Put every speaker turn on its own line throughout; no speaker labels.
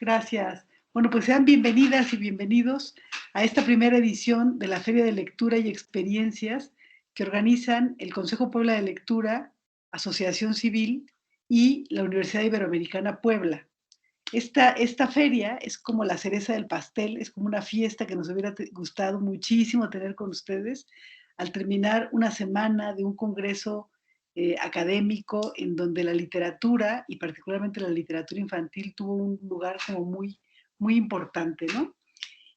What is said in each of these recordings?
Gracias. Bueno, pues sean bienvenidas y bienvenidos a esta primera edición de la Feria de Lectura y Experiencias que organizan el Consejo Puebla de Lectura, Asociación Civil y la Universidad Iberoamericana Puebla. Esta feria es como la cereza del pastel, es como una fiesta que nos hubiera gustado muchísimo tener con ustedes al terminar una semana de un congreso académico en donde la literatura, y particularmente la literatura infantil, tuvo un lugar como muy importante, ¿no?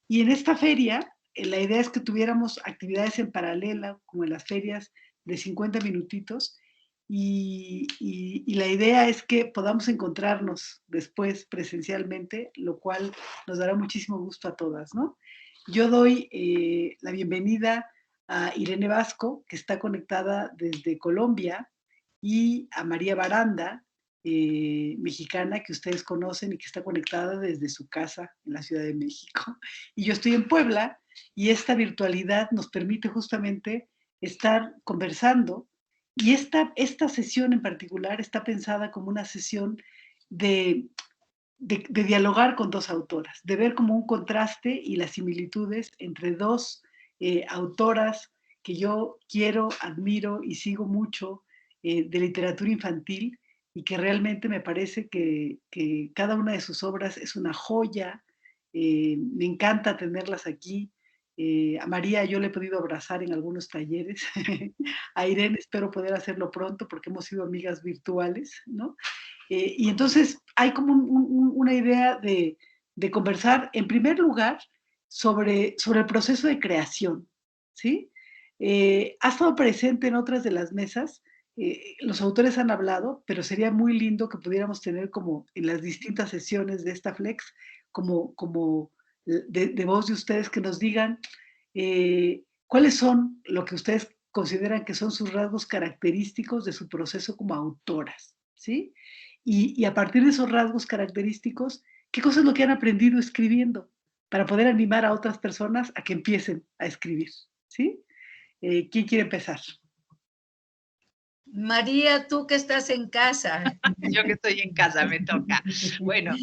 Y en esta feria, la idea es que tuviéramos actividades en paralelo, como en las ferias de 50 minutitos, y la idea es que podamos encontrarnos después presencialmente, lo cual nos dará muchísimo gusto a todas, ¿no? Yo doy la bienvenida a Irene Vasco, que está conectada desde Colombia, y a María Baranda, mexicana, que ustedes conocen y que está conectada desde su casa en la Ciudad de México. Y yo estoy en Puebla, y esta virtualidad nos permite justamente estar conversando, y esta sesión en particular está pensada como una sesión de, de dialogar con dos autoras, de ver como un contraste y las similitudes entre dos autoras que yo quiero, admiro y sigo mucho de literatura infantil, y que realmente me parece que cada una de sus obras es una joya. Me encanta tenerlas aquí. A María yo le he podido abrazar en algunos talleres. A Irene espero poder hacerlo pronto porque hemos sido amigas virtuales, ¿no? Y entonces hay como una idea de conversar, en primer lugar, sobre el proceso de creación, ¿sí? Ha estado presente en otras de las mesas, los autores han hablado, pero sería muy lindo que pudiéramos tener como en las distintas sesiones de esta Flex, como de voz de ustedes que nos digan cuáles son lo que ustedes consideran que son sus rasgos característicos de su proceso como autoras, ¿sí? Y a partir de esos rasgos característicos, ¿qué cosas es lo que han aprendido escribiendo para poder animar a otras personas a que empiecen a escribir? ¿Sí? ¿Quién quiere empezar?
María, tú que estás en casa.
Yo que estoy en casa, me toca. Bueno,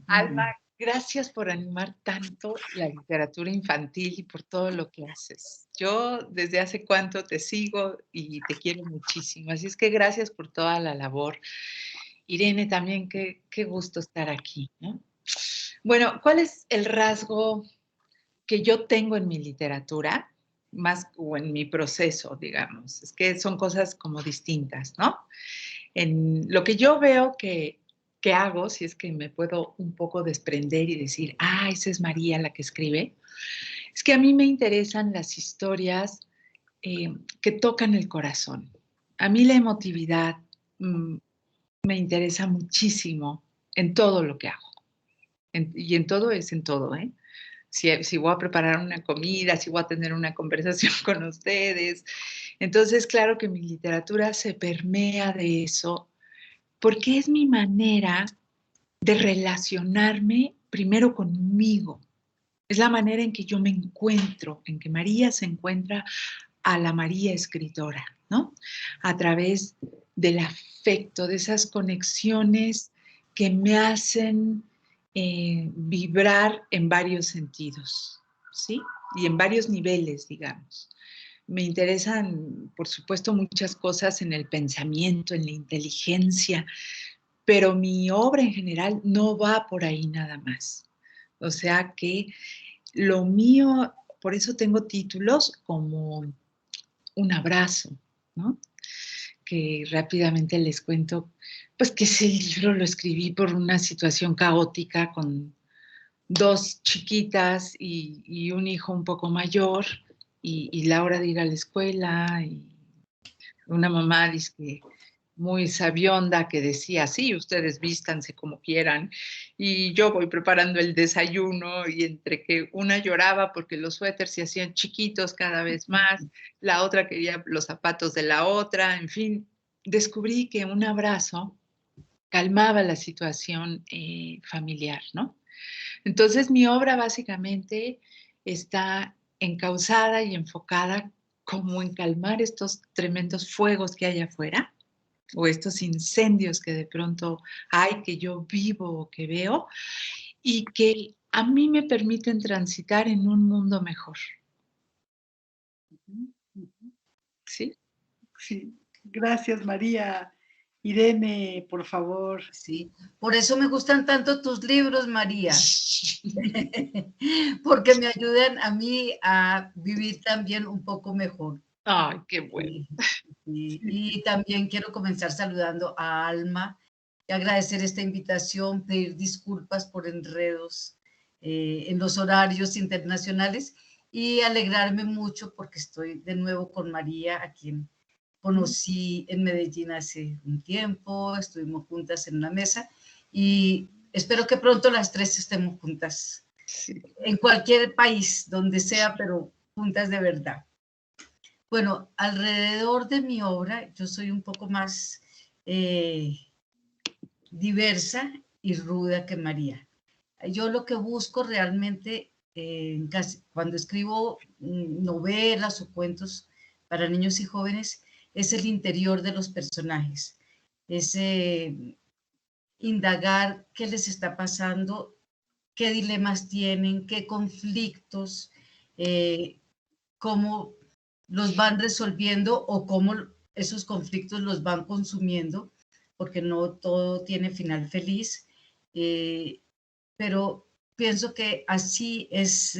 Alma, gracias por animar tanto la literatura infantil y por todo lo que haces. Yo desde hace cuánto te sigo y te quiero muchísimo, así es que gracias por toda la labor. Irene, también qué gusto estar aquí, ¿no? Bueno, ¿cuál es el rasgo que yo tengo en mi literatura? Más o en mi proceso, digamos. Es que son cosas como distintas, ¿no? En lo que yo veo que hago, si es que me puedo un poco desprender y decir, esa es María la que escribe, es que a mí me interesan las historias que tocan el corazón. A mí la emotividad me interesa muchísimo en todo lo que hago. Y en todo es en todo, ¿eh? Si voy a preparar una comida, si voy a tener una conversación con ustedes. Entonces, claro que mi literatura se permea de eso, porque es mi manera de relacionarme primero conmigo. Es la manera en que yo me encuentro, en que María se encuentra a la María escritora, ¿no? A través del afecto, de esas conexiones que me hacen vibrar en varios sentidos, ¿sí? Y en varios niveles, digamos. Me interesan, por supuesto, muchas cosas en el pensamiento, en la inteligencia, pero mi obra en general no va por ahí nada más. O sea que lo mío, por eso tengo títulos como Un abrazo, ¿no? Que rápidamente les cuento, pues que ese libro lo escribí por una situación caótica con dos chiquitas y un hijo un poco mayor y la hora de ir a la escuela y una mamá dice que muy sabionda que decía, sí, ustedes vístanse como quieran, y yo voy preparando el desayuno y entre que una lloraba porque los suéteres se hacían chiquitos cada vez más, la otra quería los zapatos de la otra, en fin, descubrí que un abrazo calmaba la situación familiar, ¿no? Entonces mi obra básicamente está encauzada y enfocada como en calmar estos tremendos fuegos que hay afuera, o estos incendios que de pronto hay, que yo vivo o que veo, y que a mí me permiten transitar en un mundo mejor.
Ujú, ujú.
¿Sí?
Sí, gracias María. Irene, por favor.
Sí, por eso me gustan tanto tus libros, María, porque me ayudan a mí a vivir también un poco mejor.
Ay, qué bueno.
Sí, sí. Y también quiero comenzar saludando a Alma y agradecer esta invitación, pedir disculpas por enredos en los horarios internacionales y alegrarme mucho porque estoy de nuevo con María, a quien conocí en Medellín hace un tiempo, estuvimos juntas en una mesa y espero que pronto las tres estemos juntas,
Sí.
en cualquier país, donde sea, pero juntas de verdad. Bueno, alrededor de mi obra, yo soy un poco más diversa y ruda que María. Yo lo que busco realmente, cuando escribo novelas o cuentos para niños y jóvenes, es el interior de los personajes, es indagar qué les está pasando, qué dilemas tienen, qué conflictos, eh, cómo los van resolviendo o cómo esos conflictos los van consumiendo, porque no todo tiene final feliz, pero pienso que así es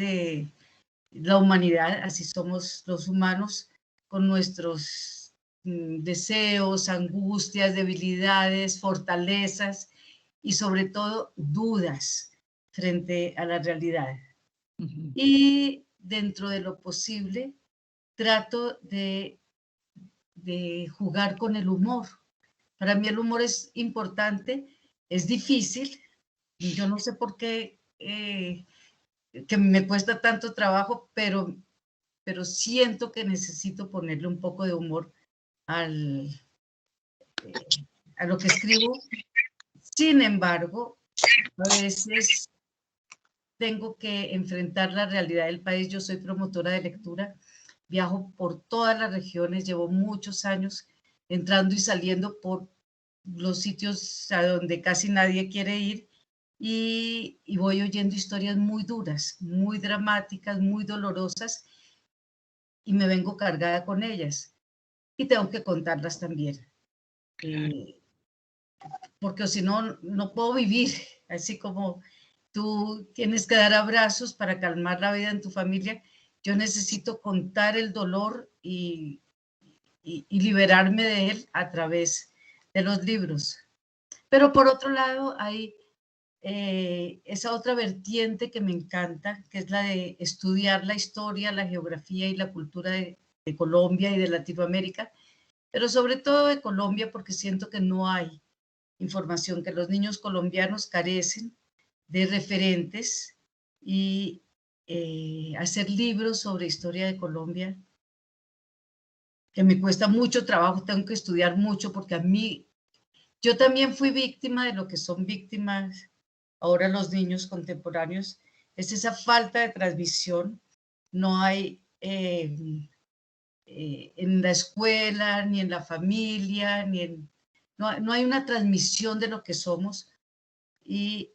la humanidad, así somos los humanos con nuestros deseos, angustias, debilidades, fortalezas y sobre todo dudas frente a la realidad.
Ujú.
Y dentro de lo posible, trato de jugar con el humor. Para mí el humor es importante, es difícil. Yo no sé por qué que me cuesta tanto trabajo, pero siento que necesito ponerle un poco de humor al, a lo que escribo. Sin embargo, a veces tengo que enfrentar la realidad del país. Yo soy promotora de lectura, viajo por todas las regiones, llevo muchos años entrando y saliendo por los sitios a donde casi nadie quiere ir y voy oyendo historias muy duras, muy dramáticas, muy dolorosas y me vengo cargada con ellas y tengo que contarlas también.
Claro.
Porque si no, no puedo vivir, así como tú tienes que dar abrazos para calmar la vida en tu familia, yo necesito contar el dolor y liberarme de él a través de los libros. Pero por otro lado, hay esa otra vertiente que me encanta, que es la de estudiar la historia, la geografía y la cultura de Colombia y de Latinoamérica, pero sobre todo de Colombia porque siento que no hay información, que los niños colombianos carecen de referentes y hacer libros sobre historia de Colombia, que me cuesta mucho trabajo, tengo que estudiar mucho porque a mí, yo también fui víctima de lo que son víctimas ahora los niños contemporáneos, es esa falta de transmisión, no hay en la escuela, ni en la familia, no hay una transmisión de lo que somos y,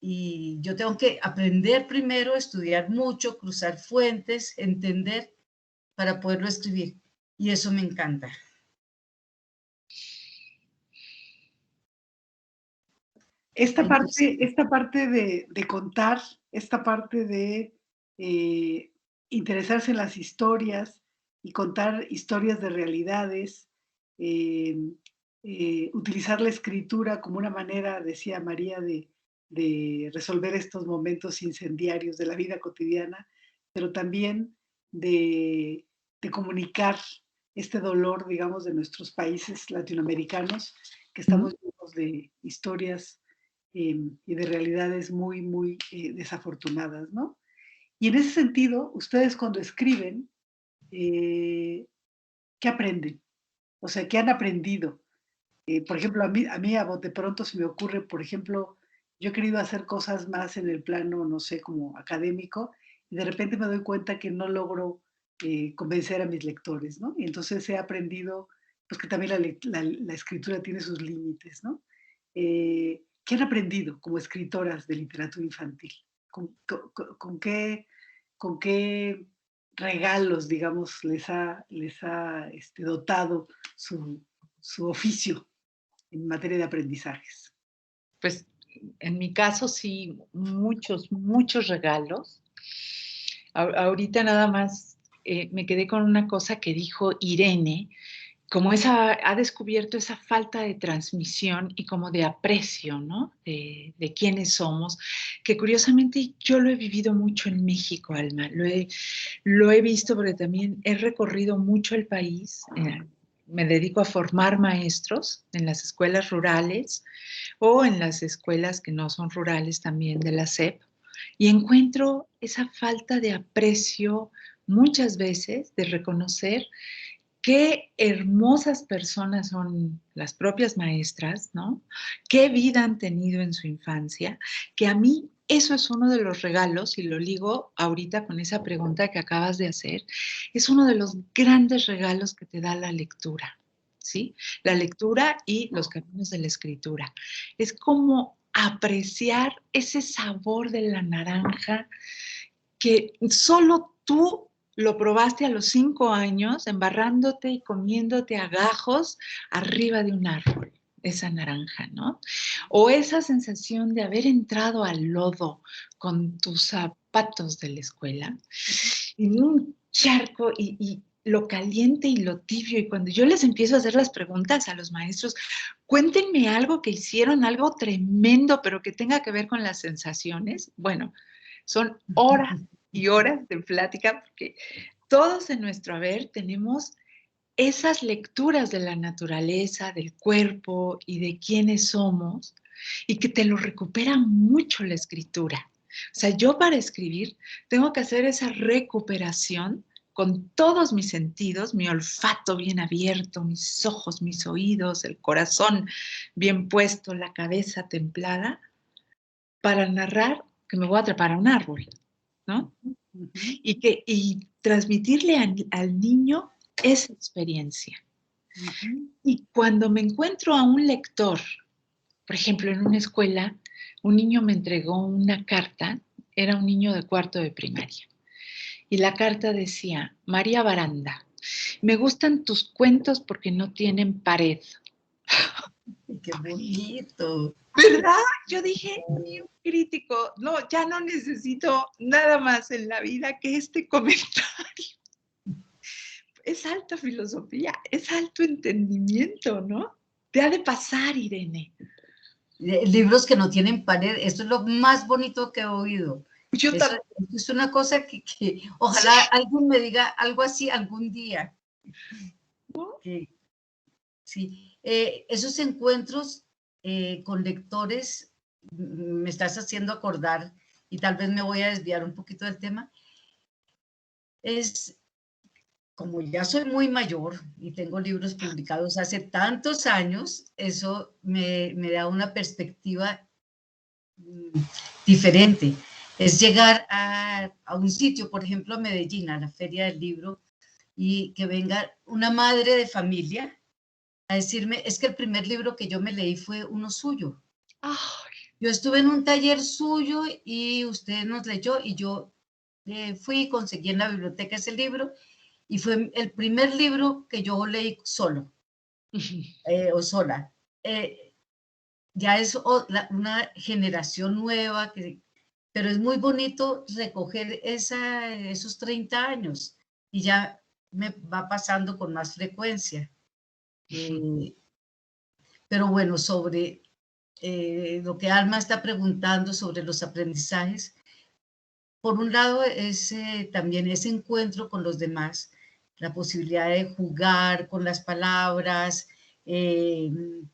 y yo tengo que aprender primero, estudiar mucho, cruzar fuentes, entender para poderlo escribir. Y eso me encanta. Entonces,
Esta parte de contar, esta parte de eh, interesarse en las historias y contar historias de realidades, eh, utilizar la escritura como una manera, decía María, de resolver estos momentos incendiarios de la vida cotidiana, pero también de, de comunicar este dolor, digamos, de nuestros países latinoamericanos, que estamos llenos de historias y de realidades muy, muy desafortunadas, ¿no? Y en ese sentido, ustedes cuando escriben, eh, ¿qué aprenden? O sea, ¿qué han aprendido? Por ejemplo, a bote pronto se me ocurre, por ejemplo, yo he querido hacer cosas más en el plano, no sé, como académico, y de repente me doy cuenta que no logro convencer a mis lectores, ¿no? Y entonces he aprendido, pues que también la escritura tiene sus límites, ¿no? ¿Qué han aprendido como escritoras de literatura infantil? ¿Con qué regalos, digamos, les ha dotado su oficio en materia de aprendizajes?
Pues en mi caso sí, muchos regalos. Ahorita nada más me quedé con una cosa que dijo Irene, como ha descubierto esa falta de transmisión y como de aprecio, ¿no? De quiénes somos, que curiosamente yo lo he vivido mucho en México, Alma. Lo he visto porque también he recorrido mucho el país. Me dedico a formar maestros en las escuelas rurales o en las escuelas que no son rurales también de la SEP, y encuentro esa falta de aprecio muchas veces, de reconocer qué hermosas personas son las propias maestras, ¿no? Qué vida han tenido en su infancia, que a mí eso es uno de los regalos, y lo ligo ahorita con esa pregunta que acabas de hacer, es uno de los grandes regalos que te da la lectura, ¿sí? La lectura y los caminos de la escritura. Es como apreciar ese sabor de la naranja que solo tú lo probaste a los 5 años, embarrándote y comiéndote a gajos arriba de un árbol, esa naranja, ¿no? O esa sensación de haber entrado al lodo con tus zapatos de la escuela, en un charco y lo caliente y lo tibio. Y cuando yo les empiezo a hacer las preguntas a los maestros, cuéntenme algo que hicieron, algo tremendo, pero que tenga que ver con las sensaciones. Bueno, son horas y horas de plática porque todos en nuestro haber tenemos esas lecturas de la naturaleza, del cuerpo y de quiénes somos, y que te lo recupera mucho la escritura. O sea, yo para escribir tengo que hacer esa recuperación con todos mis sentidos, mi olfato bien abierto, mis ojos, mis oídos, el corazón bien puesto, la cabeza templada, para narrar que me voy a trepar a un árbol, ¿no? Y transmitirle al niño esa experiencia. Y cuando me encuentro a un lector, por ejemplo, en una escuela, un niño me entregó una carta, era un niño de 4º de primaria, y la carta decía: María Baranda, me gustan tus cuentos porque no tienen pared.
¡Qué bonito!
¿Verdad? Yo dije, ni un crítico, no, ya no necesito nada más en la vida que este comentario. Es alta filosofía, es alto entendimiento, ¿no? Te ha de pasar, Irene.
Libros que no tienen pared, esto es lo más bonito que he oído.
Yo
Eso
también.
es una cosa que ojalá alguien me diga algo así algún día.
¿No?
Sí, esos encuentros con lectores me estás haciendo acordar, y tal vez me voy a desviar un poquito del tema, es como ya soy muy mayor y tengo libros publicados hace tantos años, eso me da una perspectiva diferente. Es llegar a un sitio, por ejemplo, a Medellín, a la Feria del Libro, y que venga una madre de familia a decirme, es que el primer libro que yo me leí fue uno suyo.
Ay.
Yo estuve en un taller suyo y usted nos leyó, y yo fui y conseguí en la biblioteca ese libro, y fue el primer libro que yo leí solo o sola. Ya es una generación nueva, pero es muy bonito recoger esos 30 años, y ya me va pasando con más frecuencia. Pero bueno, sobre lo que Alma está preguntando sobre los aprendizajes, por un lado es también ese encuentro con los demás, la posibilidad de jugar con las palabras, del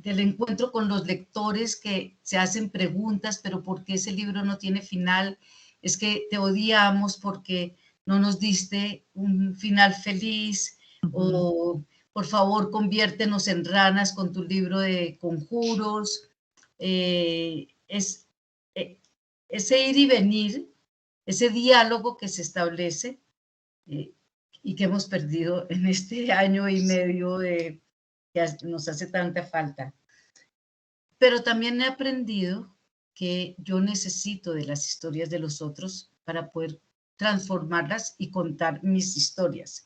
encuentro con los lectores que se hacen preguntas, pero ¿por qué ese libro no tiene final? Es que te odiamos porque no nos diste un final feliz, o por favor conviértenos en ranas con tu libro de conjuros. Ese ir y venir, ese diálogo que se establece y que hemos perdido en este año y medio que nos hace tanta falta. pero también he aprendido que yo necesito de las historias de los otros para poder transformarlas y contar mis historias.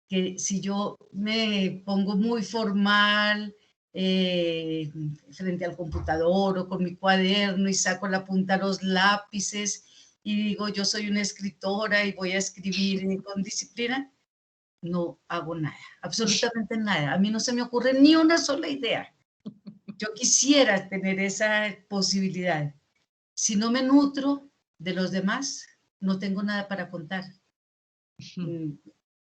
Que si yo me pongo muy formal frente al computador o con mi cuaderno y saco la punta a los lápices y digo yo soy una escritora y voy a escribir con disciplina, no hago nada, absolutamente nada. A mí no se me ocurre ni una sola idea. Yo quisiera tener esa posibilidad. Si no me nutro de los demás, no tengo nada para contar.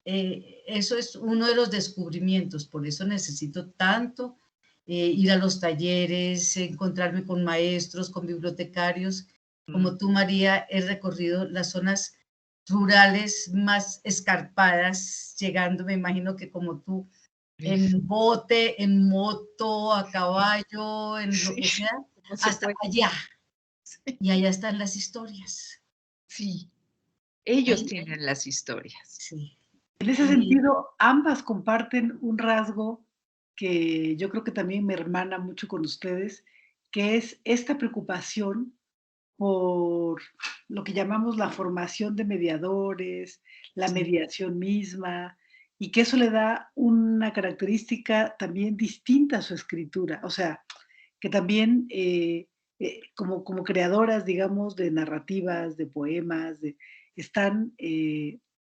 Eso es uno de los descubrimientos, por eso necesito tanto ir a los talleres, encontrarme con maestros, con bibliotecarios. Como tú, María, he recorrido las zonas rurales más escarpadas, llegando, me imagino que como tú, en bote, en moto, a caballo, en lo que sea, hasta allá. Sí. Y allá están las historias.
Sí, ellos tienen las historias.
Sí.
En ese sentido, ambas comparten un rasgo que yo creo que también me hermana mucho con ustedes, que es esta preocupación por lo que llamamos la formación de mediadores, la mediación misma, y que eso le da una característica también distinta a su escritura. O sea, que también como creadoras, digamos, de narrativas, de poemas, están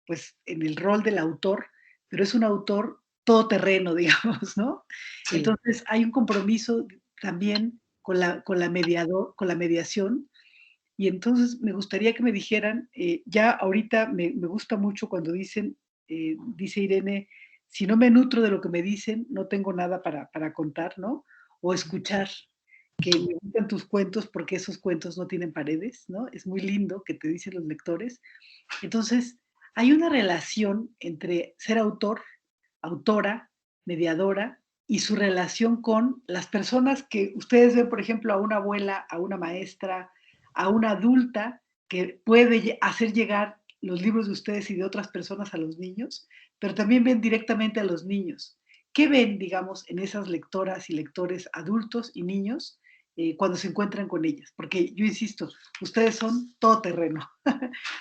pues en el rol del autor, pero es un autor todoterreno, digamos, ¿no? Sí. Entonces hay un compromiso también con la mediación. Y entonces me gustaría que me dijeran, ya ahorita me gusta mucho cuando dicen, dice Irene, si no me nutro de lo que me dicen, no tengo nada para contar, ¿no? O escuchar, que me gustan tus cuentos porque esos cuentos no tienen paredes, ¿no? Es muy lindo que te dicen los lectores. Entonces, hay una relación entre ser autor, autora, mediadora, y su relación con las personas que ustedes ven, por ejemplo, a una abuela, a una maestra, a una adulta que puede hacer llegar los libros de ustedes y de otras personas a los niños, pero también ven directamente a los niños. ¿Qué ven, digamos, en esas lectoras y lectores adultos y niños cuando se encuentran con ellas? Porque yo insisto, ustedes son todoterreno.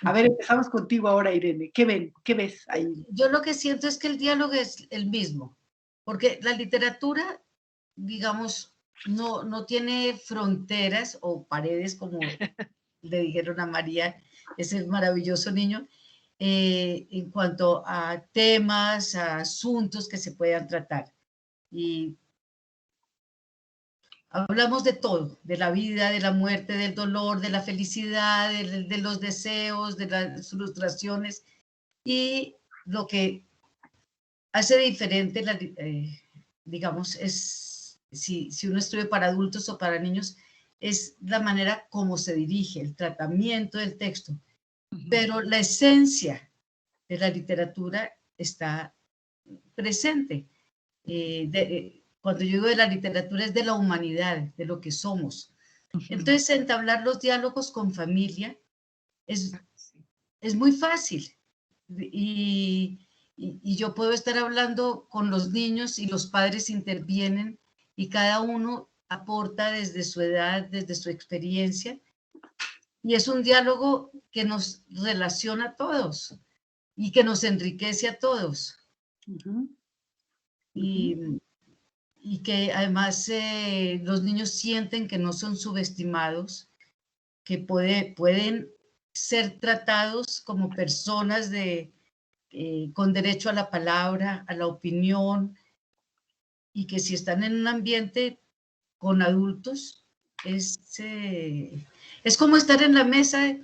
A ver, empezamos contigo ahora, Irene. ¿Qué ven? ¿Qué ves ahí?
Yo lo que siento es que el diálogo es el mismo, porque la literatura, digamos, no tiene fronteras o paredes, como le dijeron a María, ese maravilloso niño, en cuanto a temas, a asuntos que se puedan tratar. Y hablamos de todo, de la vida, de la muerte, del dolor, de la felicidad, de los deseos, de las frustraciones. Y lo que hace diferente, digamos, es, si uno escribe para adultos o para niños, es la manera como se dirige, el tratamiento del texto. Pero la esencia de la literatura está presente. Cuando yo digo de la literatura es de la humanidad, de lo que somos. Entonces, entablar los diálogos con familia es muy fácil. Y yo puedo estar hablando con los niños y los padres intervienen y cada uno aporta desde su edad, desde su experiencia. Y es un diálogo que nos relaciona a todos y que nos enriquece a todos. Y que además los niños sienten que no son subestimados, que pueden ser tratados como personas con derecho a la palabra, a la opinión, y que si están en un ambiente con adultos, es como estar en la mesa.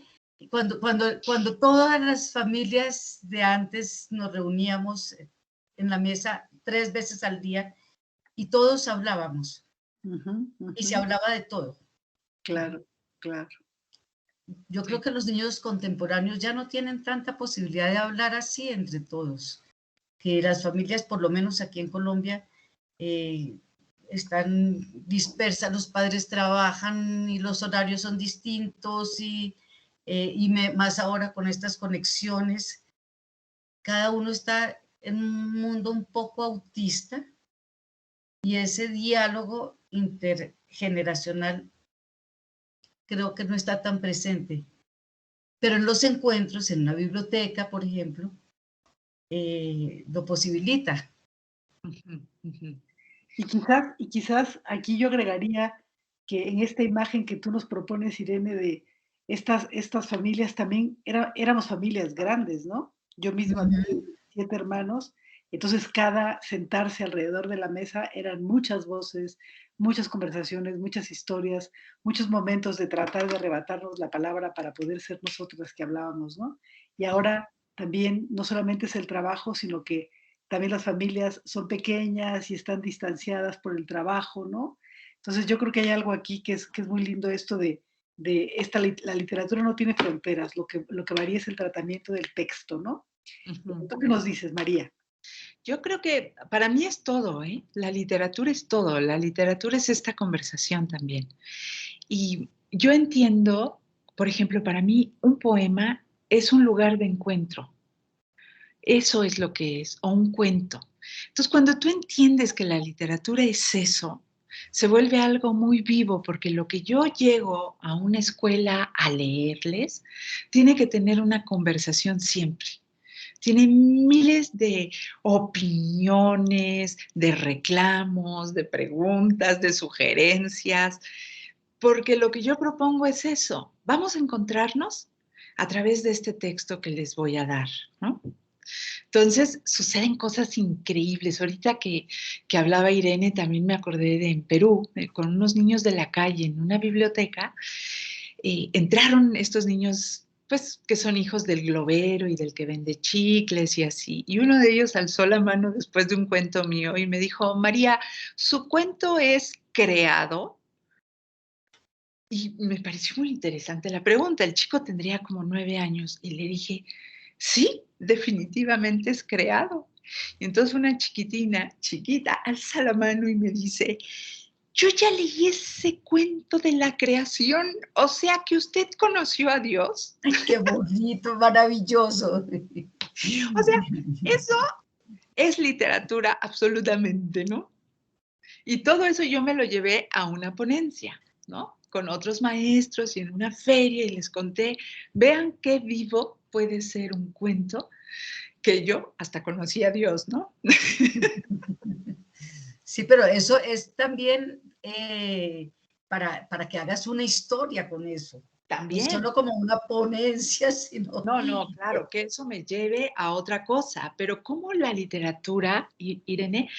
Cuando todas las familias de antes nos reuníamos en la mesa 3 veces al día y todos hablábamos y se hablaba de todo.
Claro, claro.
Yo creo que los niños contemporáneos ya no tienen tanta posibilidad de hablar así entre todos, que las familias, por lo menos aquí en Colombia, están dispersas, los padres trabajan y los horarios son distintos más ahora con estas conexiones, cada uno está en un mundo un poco autista y ese diálogo generacional creo que no está tan presente. Pero en los encuentros, en una biblioteca, por ejemplo, lo posibilita.
Y quizás aquí yo agregaría que en esta imagen que tú nos propones, Irene, de estas familias también éramos familias grandes, ¿no? Yo misma tuve 7 hermanos, entonces cada sentarse alrededor de la mesa eran muchas voces, muchas conversaciones, muchas historias, muchos momentos de tratar de arrebatarnos la palabra para poder ser nosotros las que hablábamos, ¿no? Y ahora también no solamente es el trabajo, sino que también las familias son pequeñas y están distanciadas por el trabajo, ¿no? Entonces yo creo que hay algo aquí que es muy lindo esto de la literatura no tiene fronteras, lo que varía es el tratamiento del texto, ¿no? ¿Tú qué nos dices, María?
Yo creo que para mí es todo, ¿eh? La literatura es todo, la literatura es esta conversación también. Y yo entiendo, por ejemplo, para mí un poema es un lugar de encuentro. Eso es lo que es, o un cuento. Entonces, cuando tú entiendes que la literatura es eso, se vuelve algo muy vivo, porque lo que yo llego a una escuela a leerles, tiene que tener una conversación siempre. Tiene miles de opiniones, de reclamos, de preguntas, de sugerencias, porque lo que yo propongo es eso. Vamos a encontrarnos a través de este texto que les voy a dar, ¿no? Entonces, suceden cosas increíbles. Ahorita que hablaba Irene, también me acordé de en Perú, con unos niños de la calle en una biblioteca. Entraron estos niños, pues, que son hijos del globero y del que vende chicles y así. Y uno de ellos alzó la mano después de un cuento mío y me dijo, María, ¿su cuento es creado? Y me pareció muy interesante la pregunta. El chico tendría como 9 años y le dije, sí, definitivamente es creado. Y entonces una chiquita, alza la mano y me dice, yo ya leí ese cuento de la creación, o sea que usted conoció a Dios.
Ay, qué bonito, maravilloso.
O sea, eso es literatura absolutamente, ¿no? Y todo eso yo me lo llevé a una ponencia, ¿no? Con otros maestros y en una feria y les conté, vean qué vivo puede ser un cuento que yo hasta conocí a Dios, ¿no?
Sí, pero eso es también para que hagas una historia con eso.
También.
No solo como una ponencia, sino...
No, claro, que eso me lleve a otra cosa, pero cómo la literatura, Irene,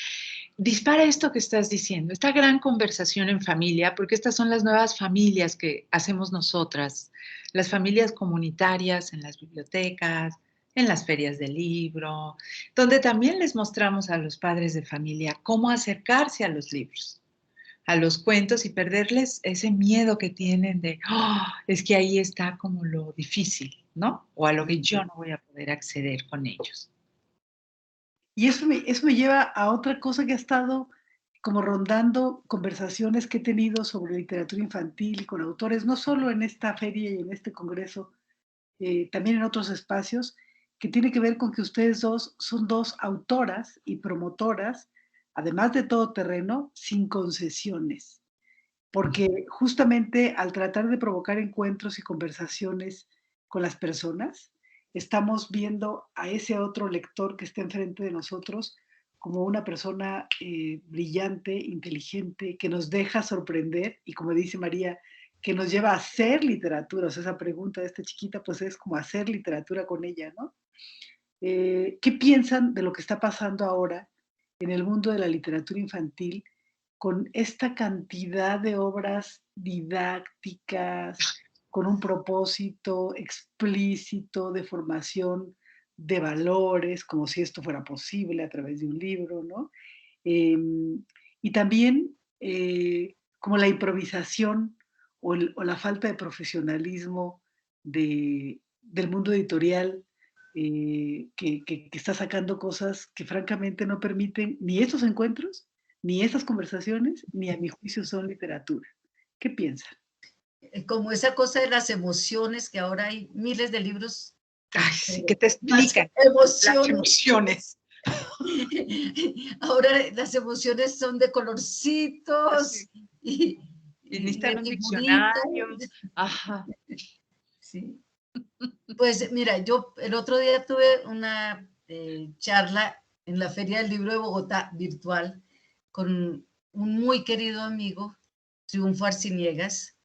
dispara esto que estás diciendo, esta gran conversación en familia, porque estas son las nuevas familias que hacemos nosotras, las familias comunitarias en las bibliotecas, en las ferias del libro, donde también les mostramos a los padres de familia cómo acercarse a los libros, a los cuentos y perderles ese miedo que tienen de, oh, es que ahí está como lo difícil, ¿no? O a lo que yo no voy a poder acceder con ellos.
Y eso me lleva a otra cosa que ha estado como rondando conversaciones que he tenido sobre literatura infantil y con autores, no solo en esta feria y en este congreso, también en otros espacios, que tiene que ver con que ustedes dos son dos autoras y promotoras, además de todo terreno, sin concesiones. Porque justamente al tratar de provocar encuentros y conversaciones con las personas, estamos viendo a ese otro lector que está enfrente de nosotros como una persona brillante, inteligente, que nos deja sorprender y como dice María, que nos lleva a hacer literatura. O sea, esa pregunta de esta chiquita, pues es como hacer literatura con ella, ¿no? ¿Qué piensan de lo que está pasando ahora en el mundo de la literatura infantil con esta cantidad de obras didácticas, con un propósito explícito de formación de valores, como si esto fuera posible a través de un libro, ¿no? Y también como la improvisación o la falta de profesionalismo del mundo editorial que está sacando cosas que francamente no permiten ni estos encuentros, ni estas conversaciones, ni a mi juicio son literatura. ¿Qué piensan?
Como esa cosa de las emociones, que ahora hay miles de libros
Ay, sí, que te
más
explican las
emociones.
emociones.
Ahora las emociones son de colorcitos
Sí.
y
Y
y
necesitan
de
un
figuritas.
diccionario. Ajá.
Sí. Pues mira, yo el otro día tuve una charla en la Feria del Libro de Bogotá virtual con un muy querido amigo, Triunfo Arciniegas,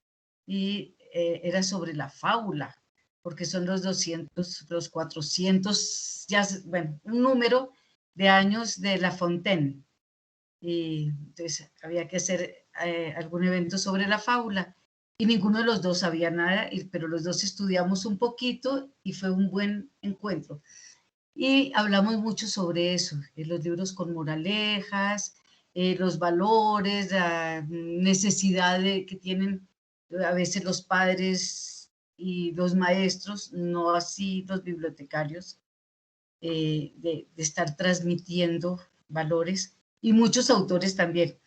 y era sobre la fábula, porque son los 200, los 400, ya, bueno, un número de años de La Fontaine. Y entonces había que hacer algún evento sobre la fábula. Y ninguno de los dos sabía nada, pero los dos estudiamos un poquito y fue un buen encuentro. Y hablamos mucho sobre eso, los libros con moralejas, los valores, la necesidad que tienen a veces los padres y los maestros, no así los bibliotecarios, de estar transmitiendo valores, y muchos autores también.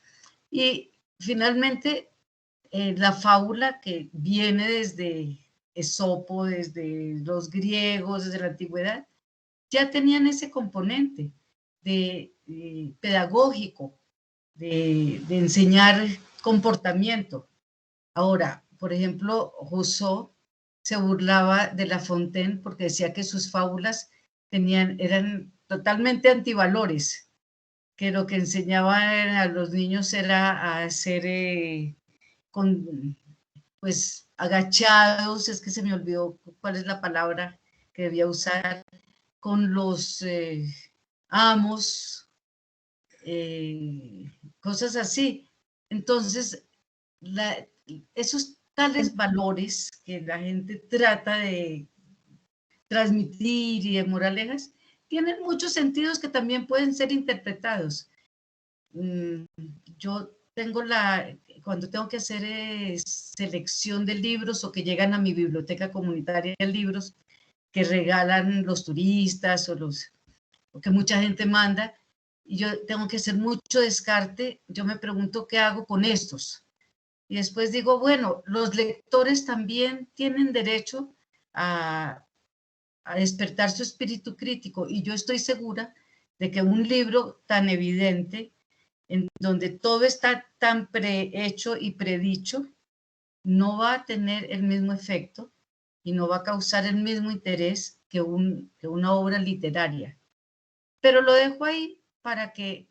Y finalmente, la fábula que viene desde Esopo, desde los griegos, desde la antigüedad, ya tenían ese componente pedagógico, de enseñar comportamiento. Ahora, por ejemplo, Rousseau se burlaba de La Fontaine porque decía que sus fábulas eran totalmente antivalores, que lo que enseñaban a los niños era a ser pues agachados, es que se me olvidó cuál es la palabra que debía usar, con los amos, cosas así. Entonces, esos tales valores que la gente trata de transmitir y de moralejas, tienen muchos sentidos que también pueden ser interpretados. Yo tengo cuando tengo que hacer selección de libros o que llegan a mi biblioteca comunitaria de libros que regalan los turistas o que mucha gente manda, y yo tengo que hacer mucho descarte, yo me pregunto qué hago con estos. Y después digo, bueno, los lectores también tienen derecho a despertar su espíritu crítico, y yo estoy segura de que un libro tan evidente, en donde todo está tan prehecho y predicho, no va a tener el mismo efecto y no va a causar el mismo interés que una obra literaria. Pero lo dejo ahí para que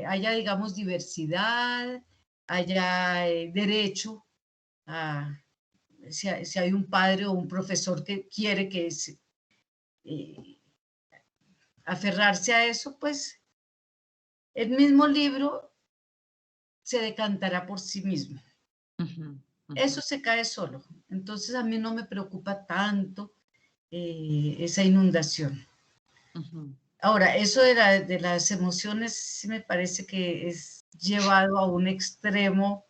haya, digamos, diversidad, haya derecho a, si hay un padre o un profesor que quiere aferrarse a eso, pues el mismo libro se decantará por sí mismo. Eso se cae solo. Entonces a mí no me preocupa tanto esa inundación. Ahora, eso de las emociones sí me parece que es llevado a un extremo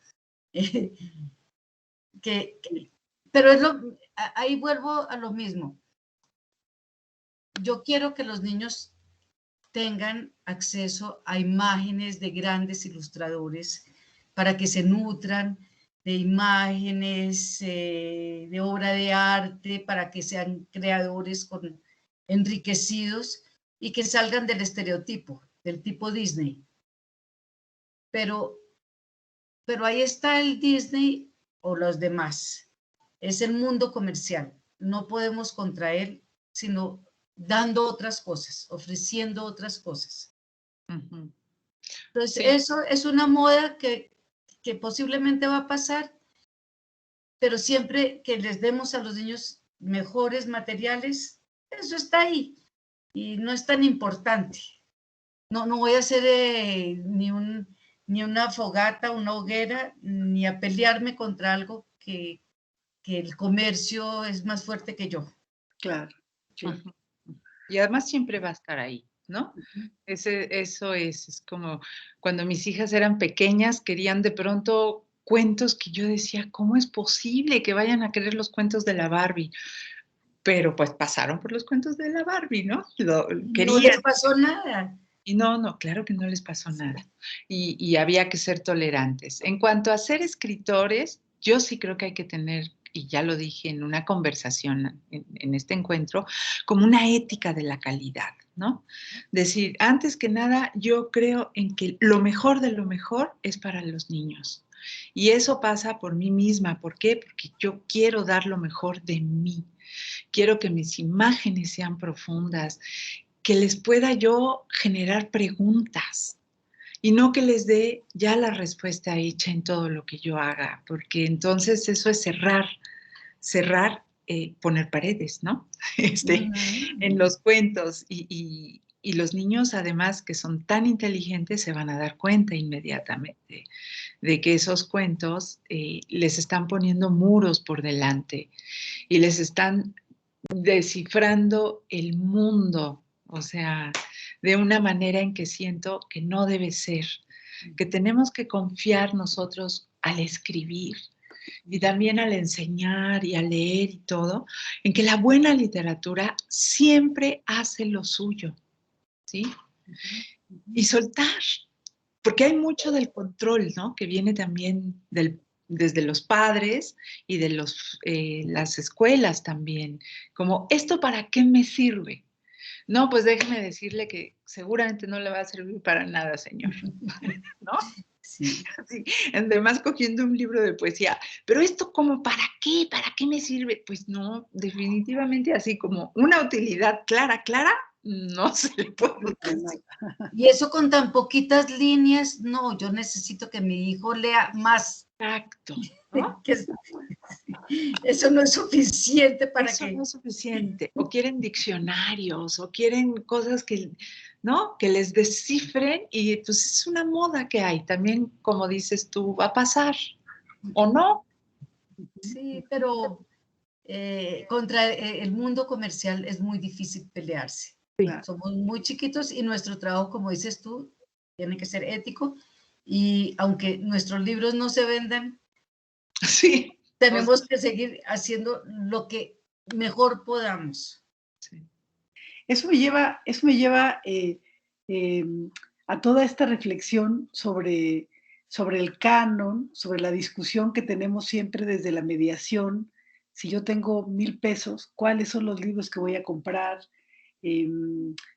pero ahí vuelvo a lo mismo. Yo quiero que los niños tengan acceso a imágenes de grandes ilustradores para que se nutran de imágenes, de obra de arte, para que sean creadores enriquecidos y que salgan del estereotipo, del tipo Disney. Pero ahí está el Disney o los demás. Es el mundo comercial. No podemos contra él, sino dando otras cosas, ofreciendo otras cosas. Entonces, sí, eso es una moda que posiblemente va a pasar, pero siempre que les demos a los niños mejores materiales, eso está ahí y no es tan importante. No voy a hacer ni una fogata, una hoguera, ni a pelearme contra algo que el comercio es más fuerte que yo.
Claro. Sí.
Y además siempre va a estar ahí, ¿no? Eso es como cuando mis hijas eran pequeñas, querían de pronto cuentos que yo decía, ¿cómo es posible que vayan a querer los cuentos de la Barbie? Pero pues pasaron por los cuentos de la Barbie, ¿no?
No les pasó nada.
Y no, claro que no les pasó nada. Y había que ser tolerantes. En cuanto a ser escritores, yo sí creo que hay que tener, y ya lo dije en una conversación en este encuentro, como una ética de la calidad, ¿no? Decir, antes que nada, yo creo en que lo mejor de lo mejor es para los niños. Y eso pasa por mí misma. ¿Por qué? Porque yo quiero dar lo mejor de mí. Quiero que mis imágenes sean profundas, que les pueda yo generar preguntas y no que les dé ya la respuesta hecha en todo lo que yo haga, porque entonces eso es poner paredes, ¿no? En los cuentos y los niños además que son tan inteligentes se van a dar cuenta inmediatamente de que esos cuentos les están poniendo muros por delante y les están descifrando el mundo, o sea, de una manera en que siento que no debe ser, que tenemos que confiar nosotros al escribir y también al enseñar y a leer y todo, en que la buena literatura siempre hace lo suyo, ¿sí? Y soltar, porque hay mucho del control, ¿no? Que viene también desde los padres y de las escuelas también, como, ¿esto para qué me sirve? No, pues déjeme decirle que seguramente no le va a servir para nada, señor, ¿no?
Sí.
Sí, además cogiendo un libro de poesía, pero esto como ¿para qué? ¿Para qué me sirve? Pues no, definitivamente así como una utilidad clara, no se le puede decir.
Y eso con tan poquitas líneas, no, yo necesito que mi hijo lea más.
Exacto, ¿no?
Eso no es suficiente para
Eso
que...
no es suficiente. O quieren diccionarios, o quieren cosas que, ¿no? Que les descifren y pues es una moda que hay. También, como dices tú, va a pasar, ¿o no?
Sí, pero contra el mundo comercial es muy difícil pelearse.
Sí.
Somos muy chiquitos y nuestro trabajo, como dices tú, tiene que ser ético. Y aunque nuestros libros no se vendan,
Sí.
tenemos que seguir haciendo lo que mejor podamos.
Sí.
Eso me lleva a toda esta reflexión sobre el canon, sobre la discusión que tenemos siempre desde la mediación. Si yo tengo 1,000 pesos, ¿cuáles son los libros que voy a comprar?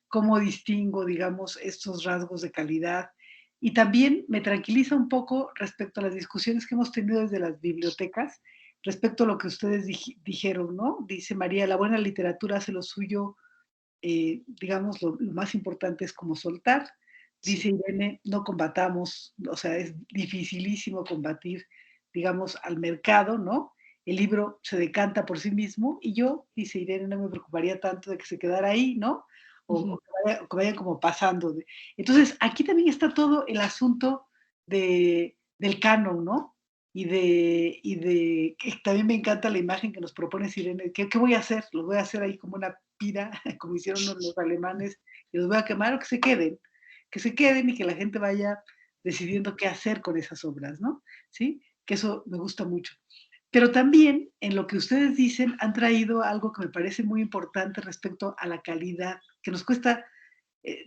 ¿Cómo distingo, digamos, estos rasgos de calidad? Y también me tranquiliza un poco respecto a las discusiones que hemos tenido desde las bibliotecas, respecto a lo que ustedes dijeron, ¿no? Dice María, la buena literatura hace lo suyo, digamos, lo más importante es como soltar. Dice Irene, no combatamos, o sea, es dificilísimo combatir, digamos, al mercado, ¿no? El libro se decanta por sí mismo y yo, dice Irene, no me preocuparía tanto de que se quedara ahí, ¿no? O que vaya como pasando. Entonces, aquí también está todo el asunto del canon, ¿no? Que también me encanta la imagen que nos propone Irene. ¿Qué voy a hacer? Los voy a hacer ahí como una pira, como hicieron los alemanes, y los voy a quemar o que se queden y que la gente vaya decidiendo qué hacer con esas obras, ¿no? ¿Sí? Que eso me gusta mucho. Pero también en lo que ustedes dicen han traído algo que me parece muy importante respecto a la calidad, que nos cuesta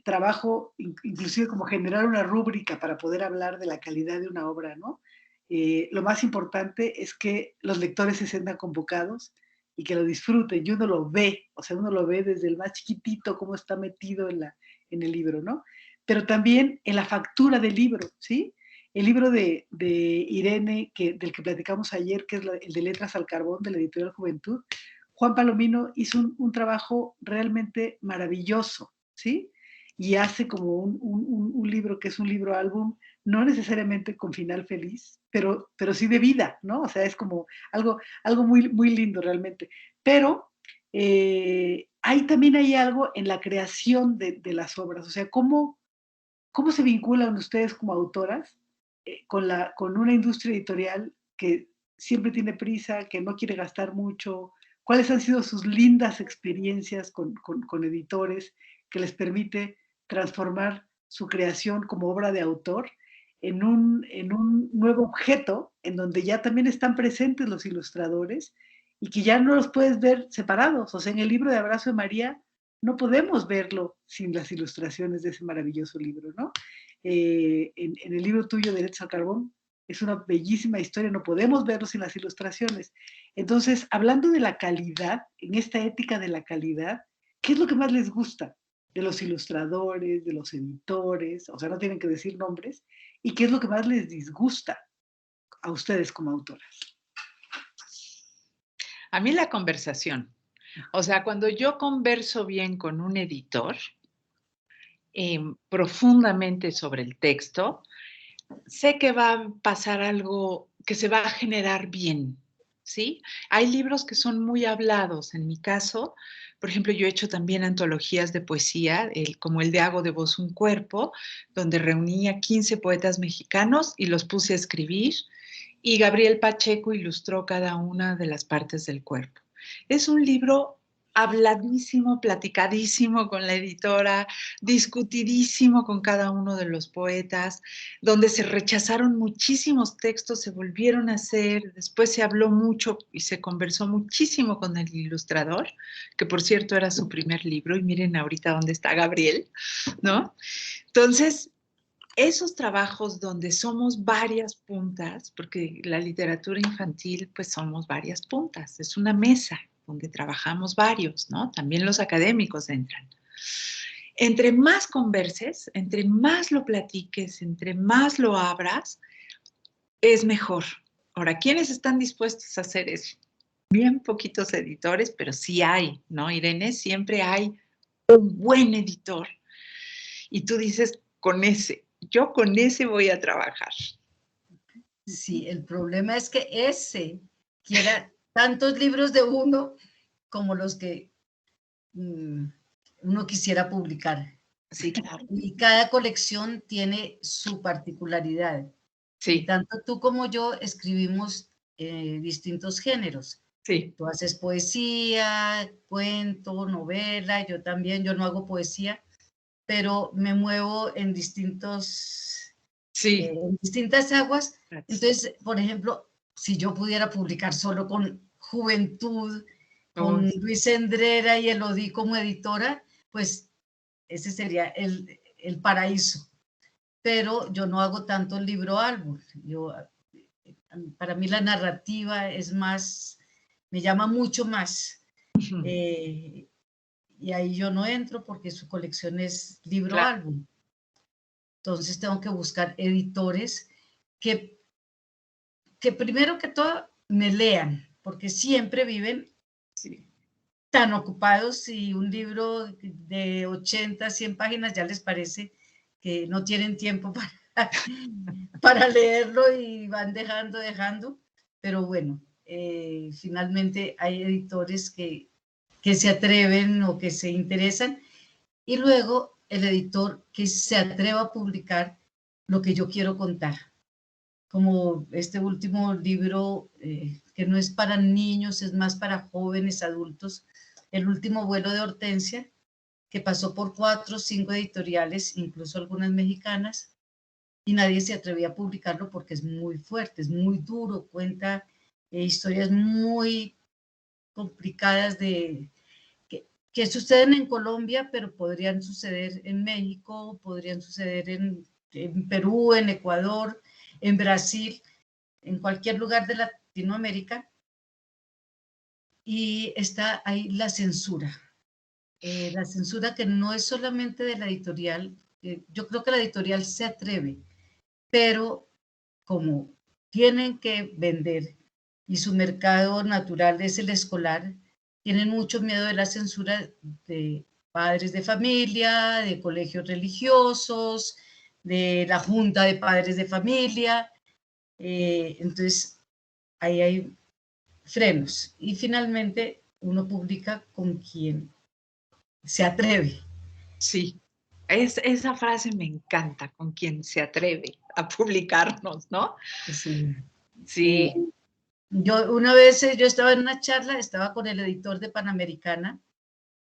trabajo, inclusive como generar una rúbrica para poder hablar de la calidad de una obra, ¿no? Lo más importante es que los lectores se sientan convocados y que lo disfruten, y uno lo ve, o sea, uno lo ve desde el más chiquitito, cómo está metido en el libro, ¿no? Pero también en la factura del libro, ¿sí? El libro de Irene, del que platicamos ayer, que es el de Letras al Carbón, de la editorial Juventud, Juan Palomino hizo un trabajo realmente maravilloso, ¿sí? Y hace como un libro que es un libro álbum, no necesariamente con final feliz, pero sí de vida, ¿no? O sea, es como algo muy, muy lindo realmente. Pero ahí también hay algo en la creación de las obras, o sea, ¿cómo se vinculan ustedes como autoras con una industria editorial que siempre tiene prisa, que no quiere gastar mucho? ¿Cuáles han sido sus lindas experiencias con editores que les permite transformar su creación como obra de autor en un nuevo objeto en donde ya también están presentes los ilustradores y que ya no los puedes ver separados? O sea, en el libro de Abrazo de María no podemos verlo sin las ilustraciones de ese maravilloso libro, ¿no? En el libro tuyo de Letras al Carbón es una bellísima historia, no podemos verlo sin las ilustraciones. Entonces, hablando de la calidad, en esta ética de la calidad, ¿qué es lo que más les gusta de los ilustradores, de los editores? O sea, no tienen que decir nombres. ¿Y qué es lo que más les disgusta? a ustedes como autoras?
A mí la conversación. O sea, cuando yo converso bien con un editor, profundamente sobre el texto, sé que va a pasar algo que se va a generar bien, ¿sí? Hay libros que son muy hablados. En mi caso, por ejemplo, yo he hecho también antologías de poesía, como el de Hago de Voz un Cuerpo, donde reuní a 15 poetas mexicanos y los puse a escribir, y Gabriel Pacheco ilustró cada una de las partes del cuerpo. Es un libro habladísimo, platicadísimo con la editora, discutidísimo con cada uno de los poetas, donde se rechazaron muchísimos textos, se volvieron a hacer, después se habló mucho y se conversó muchísimo con el ilustrador, que por cierto era su primer libro, y miren ahorita dónde está Gabriel, ¿no? Entonces, esos trabajos donde somos varias puntas, porque la literatura infantil, pues somos varias puntas, es una mesa donde trabajamos varios, ¿no? También los académicos entran. Entre más converses, entre más lo platiques, entre más lo abras, es mejor. Ahora, ¿quiénes están dispuestos a hacer eso? Bien poquitos editores, pero sí hay, ¿no, Irene? Siempre hay un buen editor. Y tú dices, yo con ese voy a trabajar.
Sí, el problema es que ese quiera tantos libros de uno como los que uno quisiera publicar.
Sí, claro.
Y cada colección tiene su particularidad. Y
Sí,
tanto tú como yo escribimos distintos géneros.
sí.
Tú haces poesía, cuento, novela, yo también, yo no hago poesía, pero me muevo en
Sí.
en distintas aguas.
Gracias.
Entonces, por ejemplo, si yo pudiera publicar solo con Juventud,
Oh,
con Luis Endrera y Elodie como editora, pues ese sería el paraíso. Pero yo no hago tanto el libro álbum. Para mí la narrativa es más, me llama mucho más. Y ahí yo no entro porque su colección es libro
claro.
álbum. Entonces tengo que buscar editores que primero que todo me lean, porque siempre viven
Sí.
tan ocupados y un libro de 80, 100 páginas ya les parece que no tienen tiempo para leerlo y van dejando, pero bueno, finalmente hay editores que se atreven o que se interesan y luego el editor que se atreva a publicar lo que yo quiero contar, como este último libro que no es para niños, es más para jóvenes, adultos, El último vuelo de Hortensia, que pasó por 4 o 5 editoriales, incluso algunas mexicanas, y nadie se atrevía a publicarlo porque es muy fuerte, es muy duro, cuenta historias muy complicadas que suceden en Colombia, pero podrían suceder en México, podrían suceder en Perú, en Ecuador, en Brasil, en cualquier lugar de Latinoamérica. Y está ahí la censura que no es solamente de la editorial. Yo creo que la editorial se atreve, pero como tienen que vender y su mercado natural es el escolar, tienen mucho miedo de la censura de padres de familia, de colegios religiosos, de la junta de padres de familia. Entonces, ahí hay frenos. Y finalmente, uno publica con quien se atreve.
Sí. Esa frase me encanta, con quien se atreve a publicarnos, ¿no?
Sí.
Sí.
Yo una vez yo estaba en una charla, estaba con el editor de Panamericana,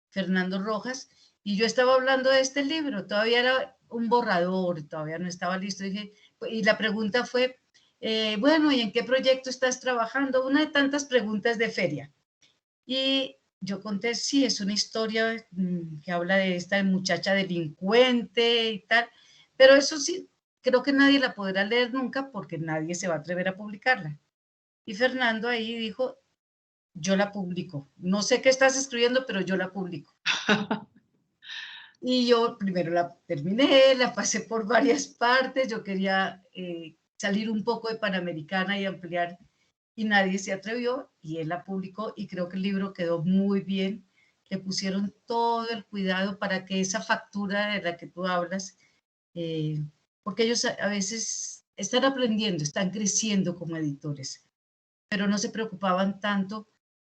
Fernando Rojas, y yo estaba hablando de este libro, todavía era un borrador, todavía no estaba listo, y la pregunta fue, bueno, ¿y en qué proyecto estás trabajando? Una de tantas preguntas de feria. Y yo conté, sí, es una historia que habla de esta muchacha delincuente y tal, pero eso sí, creo que nadie la podrá leer nunca porque nadie se va a atrever a publicarla. Y Fernando ahí dijo, yo la publico. No sé qué estás escribiendo, pero yo la publico. Y yo primero la terminé, la pasé por varias partes, yo quería salir un poco de Panamericana y ampliar, y nadie se atrevió, y él la publicó, y creo que el libro quedó muy bien. Le pusieron todo el cuidado para que esa factura de la que tú hablas, porque ellos a veces están aprendiendo, están creciendo como editores, pero no se preocupaban tanto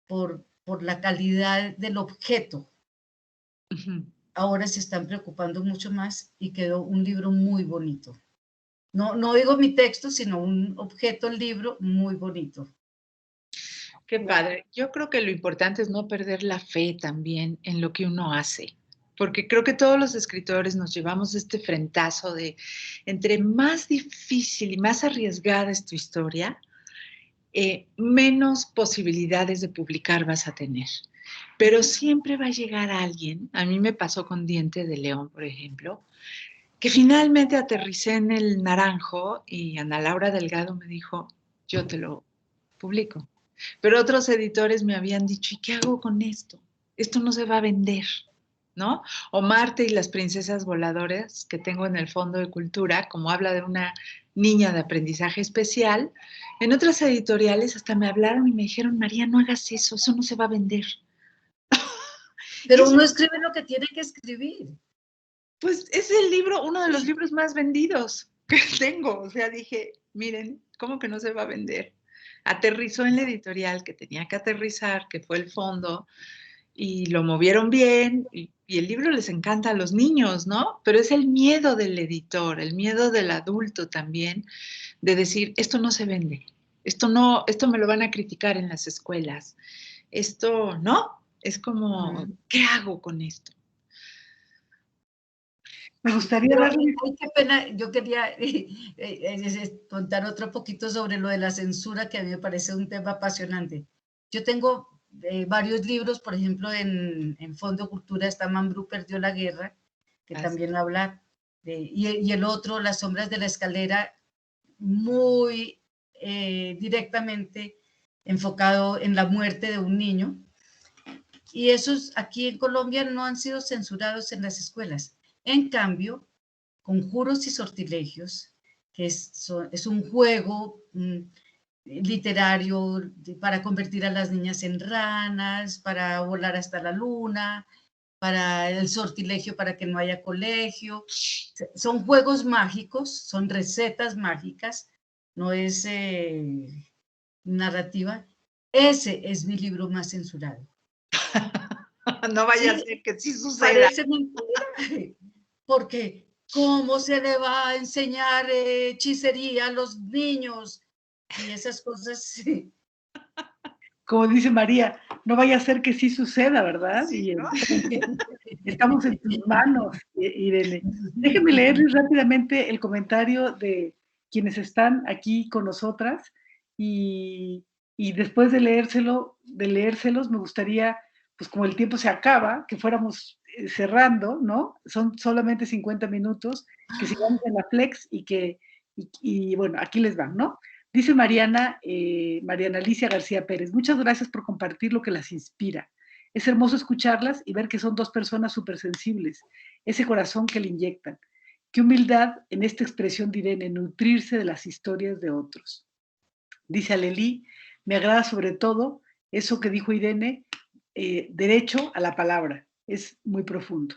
por la calidad del objeto. Ahora se están preocupando mucho más y quedó un libro muy bonito. No digo mi texto, sino un objeto, el libro, muy bonito.
Qué padre. Yo creo que lo importante es no perder la fe también en lo que uno hace, porque creo que todos los escritores nos llevamos este frentazo de entre más difícil y más arriesgada es tu historia, menos posibilidades de publicar vas a tener. Pero siempre va a llegar alguien, a mí me pasó con Diente de León, por ejemplo, que finalmente aterricé en el Naranjo y Ana Laura Delgado me dijo, yo te lo publico. Pero otros editores me habían dicho, ¿y qué hago con esto? Esto no se va a vender, ¿no? O Marte y las princesas voladoras que tengo en el Fondo de Cultura, como habla de una niña de aprendizaje especial, en otras editoriales hasta me hablaron y me dijeron, María, no hagas eso, eso no se va a vender.
Pero uno escribe lo que tiene que escribir.
Pues es el libro, uno de los libros más vendidos que tengo. O sea, dije, miren, ¿cómo que no se va a vender? Aterrizó en la editorial que tenía que aterrizar, que fue el Fondo, y lo movieron bien, y el libro les encanta a los niños, ¿no? Pero es el miedo del editor, el miedo del adulto también, de decir, esto no se vende, esto no, esto me lo van a criticar en las escuelas, esto no, es como, ¿qué hago con esto?
Me gustaría darle...
Ay, qué pena, yo quería contar otro poquito sobre lo de la censura, que a mí me parece un tema apasionante. Yo tengo varios libros, por ejemplo, en Fondo Cultura está Mambrú perdió la guerra, que también habla y el otro, Las sombras de la escalera, muy directamente enfocado en la muerte de un niño. Y esos aquí en Colombia no han sido censurados en las escuelas. En cambio, Conjuros y sortilegios, que es un juego literario para convertir a las niñas en ranas, para volar hasta la luna, para el sortilegio para que no haya colegio. Son juegos mágicos, son recetas mágicas, no es narrativa. Ese es mi libro más censurado.
No vaya a ser que sí suceda.
Parece mentira, porque ¿cómo se le va a enseñar hechicería a los niños? Y esas cosas, sí.
Como dice María, no vaya a ser que sí suceda, ¿verdad?
Sí, ¿no?
Estamos en tus manos, Irene. Déjenme leerles rápidamente el comentario de quienes están aquí con nosotras y después de leérselos, me gustaría, pues como el tiempo se acaba, que fuéramos cerrando, ¿no? Son solamente 50 minutos, que sigamos en la flex y bueno, aquí les van, ¿no? Dice Mariana Alicia García Pérez, muchas gracias por compartir lo que las inspira. Es hermoso escucharlas y ver que son dos personas súper sensibles, ese corazón que le inyectan. Qué humildad en esta expresión de Irene, nutrirse de las historias de otros. Dice Alelí, me agrada sobre todo eso que dijo Irene, derecho a la palabra, es muy profundo.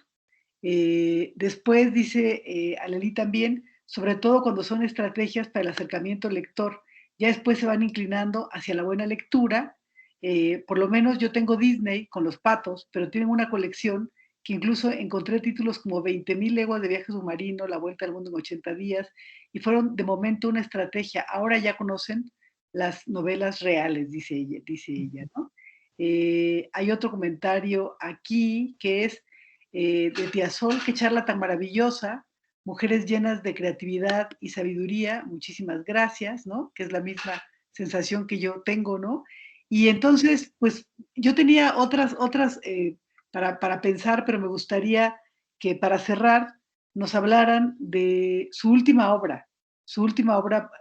Después dice Alelí también, sobre todo cuando son estrategias para el acercamiento al lector, ya después se van inclinando hacia la buena lectura. Por lo menos yo tengo Disney con los patos, pero tienen una colección que incluso encontré títulos como 20,000 leguas de viaje submarino, La vuelta al mundo en 80 días, y fueron de momento una estrategia. Ahora ya conocen las novelas reales, dice ella, ¿no? Hay otro comentario aquí que es de Tía Sol, qué charla tan maravillosa, mujeres llenas de creatividad y sabiduría, muchísimas gracias, ¿no? Que es la misma sensación que yo tengo, ¿no? Y entonces, pues yo tenía otras para pensar, pero me gustaría que para cerrar nos hablaran de su última obra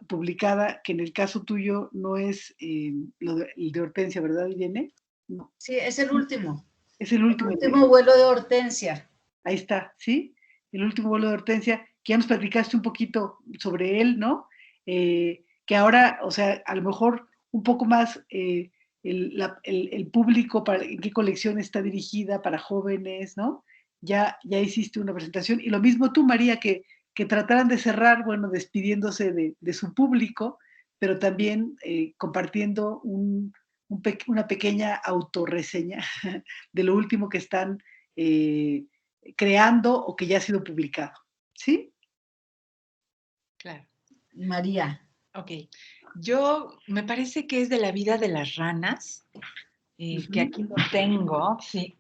publicada, que en el caso tuyo no es el de Hortensia, ¿verdad, Irene? No.
Sí, es el último.
Es el último.
El último vuelo de Hortensia.
Ahí está, ¿sí? El último vuelo de Hortensia, que ya nos platicaste un poquito sobre él, ¿no? que ahora, o sea, a lo mejor un poco más el público, en qué colección está dirigida para jóvenes, ¿no? Ya hiciste una presentación. Y lo mismo tú, María, que trataran de cerrar, bueno, despidiéndose de su público, pero también compartiendo una pequeña autorreseña de lo último que están creando o que ya ha sido publicado. ¿Sí?
Claro.
María.
Ok. Yo, me parece que es de la vida de las ranas, que aquí lo tengo, sí,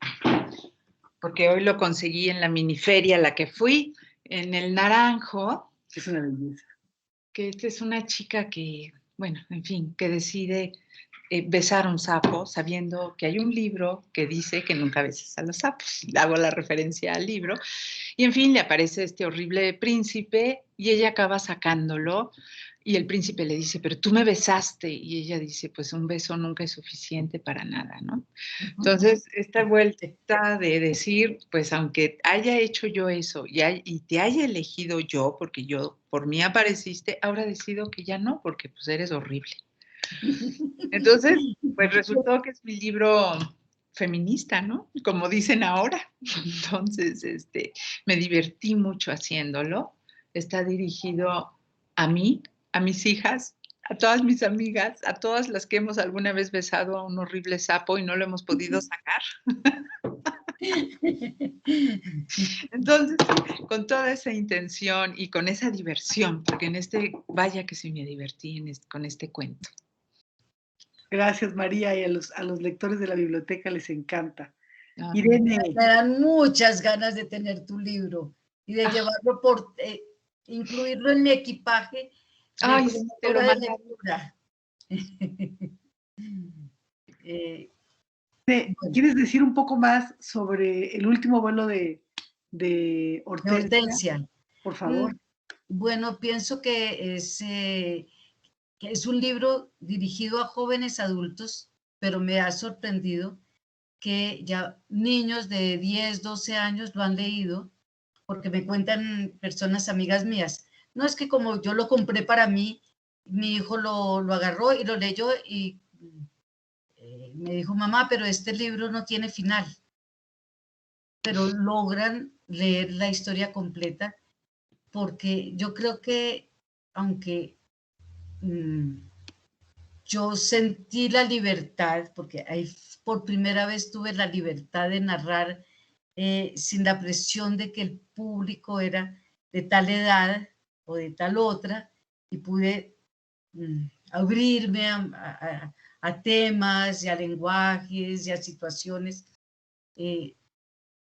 porque hoy lo conseguí en la miniferia a la que fui, en el Naranjo.
Es una belleza.
Que esta es una chica que, bueno, en fin, que decide besar a un sapo sabiendo que hay un libro que dice que nunca beses a los sapos. Hago la referencia al libro. Y en fin, le aparece este horrible príncipe y ella acaba sacándolo y el príncipe le dice, pero tú me besaste. Y ella dice, pues un beso nunca es suficiente para nada, ¿no? Entonces, esta vuelta de decir, pues aunque haya hecho yo eso y te haya elegido yo, porque yo por mí apareciste, ahora decido que ya no, porque pues eres horrible. Entonces, pues resultó que es mi libro feminista, ¿no? Como dicen ahora. Entonces, me divertí mucho haciéndolo. Está dirigido a mí, a mis hijas, a todas mis amigas, a todas las que hemos alguna vez besado a un horrible sapo y no lo hemos podido sacar. Entonces, con toda esa intención y con esa diversión, porque vaya que sí me divertí con este cuento.
Gracias, María, y a los lectores de la biblioteca les encanta.
Irene. Me dan muchas ganas de tener tu libro y de llevarlo incluirlo en mi equipaje de promotora de lectura.
¿Quieres decir un poco más sobre el último vuelo de Hortensia? Por favor.
Bueno, pienso que es un libro dirigido a jóvenes adultos, pero me ha sorprendido que ya niños de 10, 12 años lo han leído, porque me cuentan personas amigas mías. No es que como yo lo compré para mí, mi hijo lo agarró y lo leyó y me dijo, mamá, pero este libro no tiene final. Pero logran leer la historia completa, porque yo creo que aunque yo sentí la libertad, porque ahí por primera vez tuve la libertad de narrar sin la presión de que el público era de tal edad o de tal otra, y pude abrirme a temas y a lenguajes y a situaciones.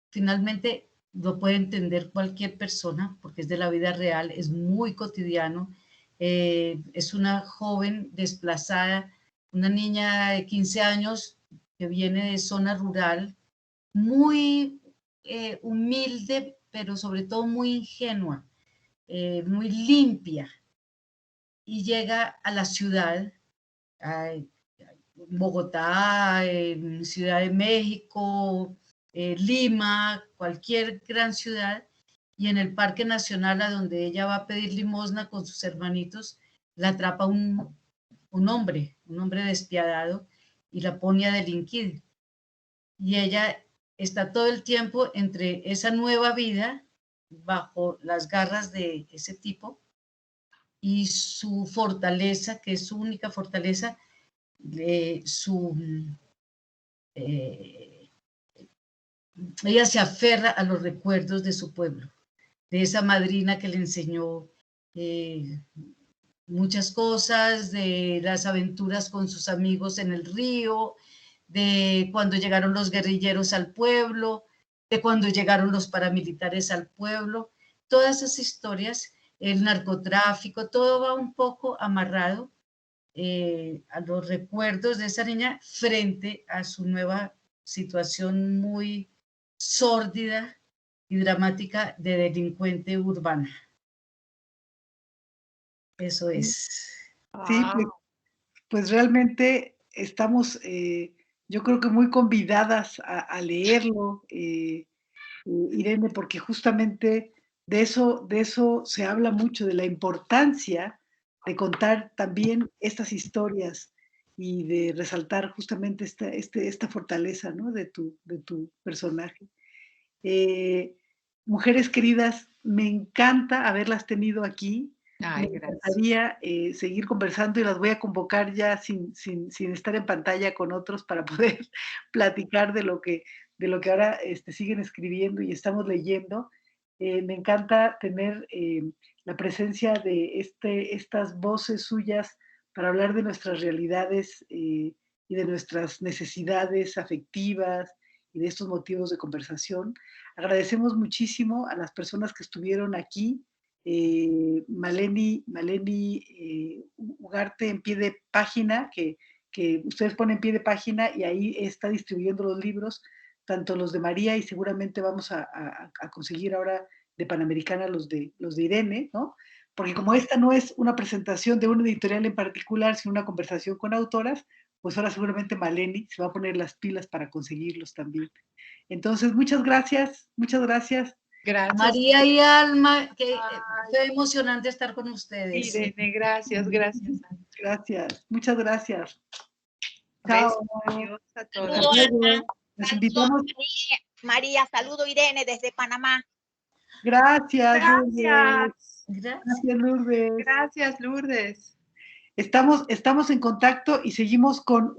Finalmente lo puede entender cualquier persona porque es de la vida real, es muy cotidiano. Es una joven desplazada, una niña de 15 años que viene de zona rural, muy humilde, pero sobre todo muy ingenua, muy limpia, y llega a la ciudad, a Bogotá, Ciudad de México, Lima, cualquier gran ciudad, y en el Parque Nacional, a donde ella va a pedir limosna con sus hermanitos, la atrapa un hombre despiadado, y la pone a delinquir. Y ella está todo el tiempo entre esa nueva vida, bajo las garras de ese tipo, y su fortaleza, que es su única fortaleza, ella se aferra a los recuerdos de su pueblo, de esa madrina que le enseñó muchas cosas, de las aventuras con sus amigos en el río, de cuando llegaron los guerrilleros al pueblo, de cuando llegaron los paramilitares al pueblo. Todas esas historias, el narcotráfico, todo va un poco amarrado a los recuerdos de esa niña frente a su nueva situación muy sórdida y dramática de delincuente urbana. Eso es.
Sí, pues realmente estamos, yo creo que muy convidadas a leerlo, Irene, porque justamente de eso se habla mucho, de la importancia contar también estas historias y de resaltar justamente esta fortaleza, ¿no? de tu personaje. Mujeres queridas, me encanta haberlas tenido aquí.
Ay,
Me
gracias.
encantaría seguir conversando y las voy a convocar ya sin estar en pantalla con otros para poder platicar de lo que ahora siguen escribiendo y estamos leyendo. Me encanta tener la presencia de estas voces suyas para hablar de nuestras realidades y de nuestras necesidades afectivas y de estos motivos de conversación. Agradecemos muchísimo a las personas que estuvieron aquí. Maleni Ugarte en pie de página, que ustedes ponen en pie de página y ahí está distribuyendo los libros, tanto los de María y seguramente vamos a conseguir ahora de Panamericana los de Irene, ¿no? Porque como esta no es una presentación de una editorial en particular, sino una conversación con autoras, pues ahora seguramente Maleni se va a poner las pilas para conseguirlos también. Entonces, muchas gracias, muchas gracias.
Gracias.
María y Alma, que fue emocionante estar con ustedes.
Irene, gracias, gracias.
Gracias, muchas gracias.
Chao. Adiós a todos.
Nos invitamos.
María, saludo Irene desde Panamá.
Gracias,
Gracias.
Gracias, Lourdes.
Gracias, Lourdes.
Estamos en contacto y seguimos con